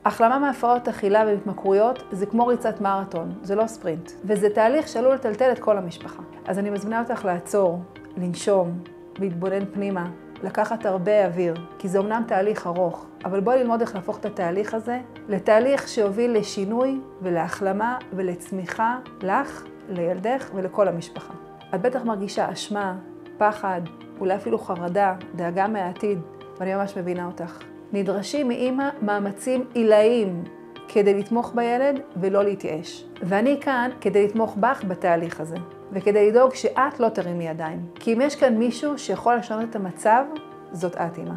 החלמה מהפרעות אכילה והתמכרויות זה כמו ריצת מרתון, זה לא ספרינט. וזה תהליך שעלול לטלטל את כל המשפחה. אז אני מזמינה אותך לעצור, לנשום, להתבונן פנימה, לקחת הרבה אוויר, כי זה אומנם תהליך ארוך, אבל בואי ללמוד איך להפוך את התהליך הזה לתהליך שיוביל לשינוי ולהחלמה ולצמיחה לך, לילדך ולכל המשפחה. את בטח מרגישה אשמה, פחד, אולי אפילו חרדה, דאגה מהעתיד, ואני ממש מבינה אותך. נדרשים מאמא מאמצים עילאיים כדי לתמוך בילד ולא להתייאש. ואני כאן כדי לתמוך בך בתהליך הזה, וכדי לדאוג שאת לא תרימי ידיים. כי אם יש כאן מישהו שיכול לשנות את המצב, זאת את אמא.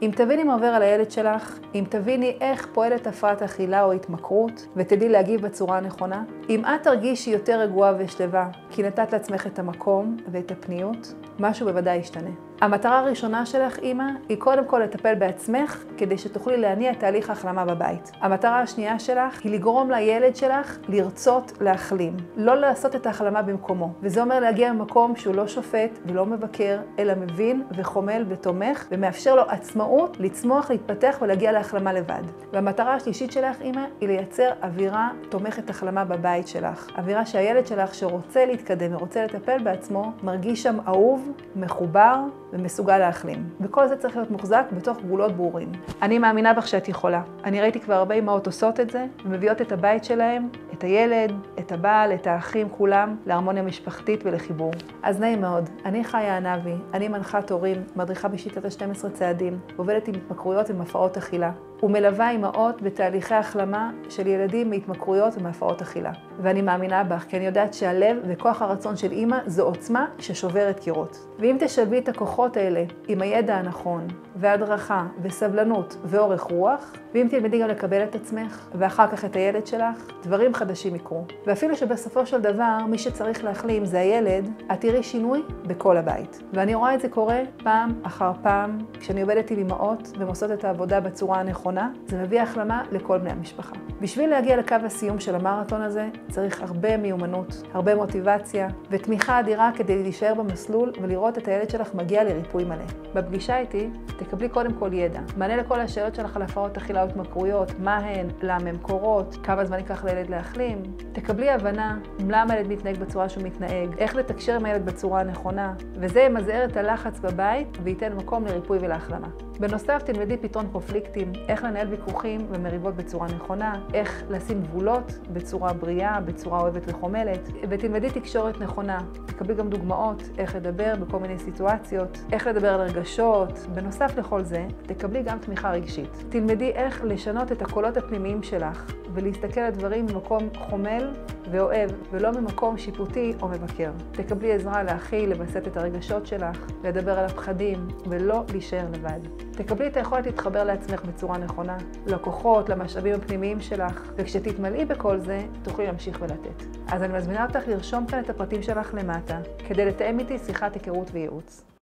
אם תביני מה עובר על הילד שלך, אם תביני איך פועלת הפרעת אכילה או התמכרות, ותדעי להגיב בצורה הנכונה, אם את תרגישי יותר רגועה ושלווה, כי נתת לעצמך את המקום ואת הפניות, משהו בוודאי ישתנה. המטרה הראשונה שלך, אמא, היא קודם כל לטפל בעצמך, כדי שתוכלי להניע את תהליך ההחלמה בבית. המטרה השנייה שלך היא לגרום לילד שלך לרצות להחלים, לא לעשות את ההחלמה במקומו. וזה אומר להגיע למקום שהוא לא שופט ולא מבקר, אלא מבין וחומל ותומך, ומאפשר לו עצמאות לצמוח, להתפתח ולהגיע להחלמה לבד. והמטרה השלישית שלך, אמא, היא לייצר אווירה תומכת החלמה בבית שלך. אווירה שהילד שלך שרוצה להתקדם ורוצה לטפל בעצמו, מרגיש שם אהוב, מחובר, ומסוגל להחלים. וכל זה צריך להיות מוחזק בתוך גבולות ברורים. אני מאמינה בך שאת יכולה. אני ראיתי כבר הרבה אמהות עושות את זה, ומביאות את הבית שלהם, את הילד, את הבעל, את האחים, כולם, להרמוניה משפחתית ולחיבור. אז נעים מאוד, אני חיה ענבי, אני מנחת הורים, מדריכה בשיטת ה-12 צעדים, עובדת עם התמכרויות ומהפרעות אכילה, ומלווה אמהות בתהליכי החלמה של ילדים מהתמכרויות ומהפרעות אכילה. ואני מאמינה בך, כי אני יודעת שהלב וכוח הרצון של אמא זו עוצמה ששוברת קירות. ואם תשלבי את הכוחות האלה עם הידע הנכון, והדרכה, וסבלנות, ואורך רוח, ואם תלמדי גם לקבל את עצמך, ואחר כך את הילד שלך, דברים חדשים יקרו. ואפילו שבסופו של דבר, מי שצריך להחלים זה הילד, את תראי שינוי בכל הבית. ואני רואה את זה קורה פעם אחר פעם, כשאני עובדת עם אמהות ומוסות את העבודה בצורה הנכונה, זה מביא החלמה לכל בני המשפחה. בשביל להגיע לקו הסיום של המרתון הזה, צריך הרבה מיומנות, הרבה מוטיבציה, ותמיכה אדירה כדי להישאר במסלול ולראות את הילד שלך מגיע לריפוי מלא. בפגישה איתי, תקבלי קודם כל ידע. מענה לכל השאלות שלך על הפרעות אכילה והתמכרויות, מה הן, למה הן קורות, כמה זמן ייקח לילד להחלים. תקבלי הבנה למה הילד מתנהג בצורה שהוא מתנהג, איך לתקשר עם הילד בצורה הנכונה, וזה ימזער את הלחץ בבית וייתן מקום לריפוי ולהחלמה. בנוסף, תלמדי פתרון קונפליקטים, איך לנהל ויכוחים ומריבות בצורה נכונה, איך לשים גבולות בצורה בריאה, בצורה אוהבת וחומלת, ותלמדי תקשורת נכונה. תקבלי גם דוגמאות איך לדבר בכל מיני סיטואציות, איך לדבר על רגשות. בנוסף לכל זה, תקבלי גם תמיכה רגשית. תלמדי איך לשנות את הקולות הפנימיים שלך ולהסתכל על דברים ממקום חומל ואוהב, ולא ממקום שיפוטי או מבקר. תקבלי עזרה להכיל, לבסט את הרגשות שלך, לדבר על הפחדים ולא להישאר לבד. תקבלי את היכולת להתחבר לעצמך בצורה נכונה, לכוחות, למשאבים הפנימיים שלך, וכשתתמלאי בכל זה, תוכלי להמשיך ולתת. אז אני מזמינה אותך לרשום כאן את הפרטים שלך למטה, כדי לתאם איתי שיחת היכרות וייעוץ.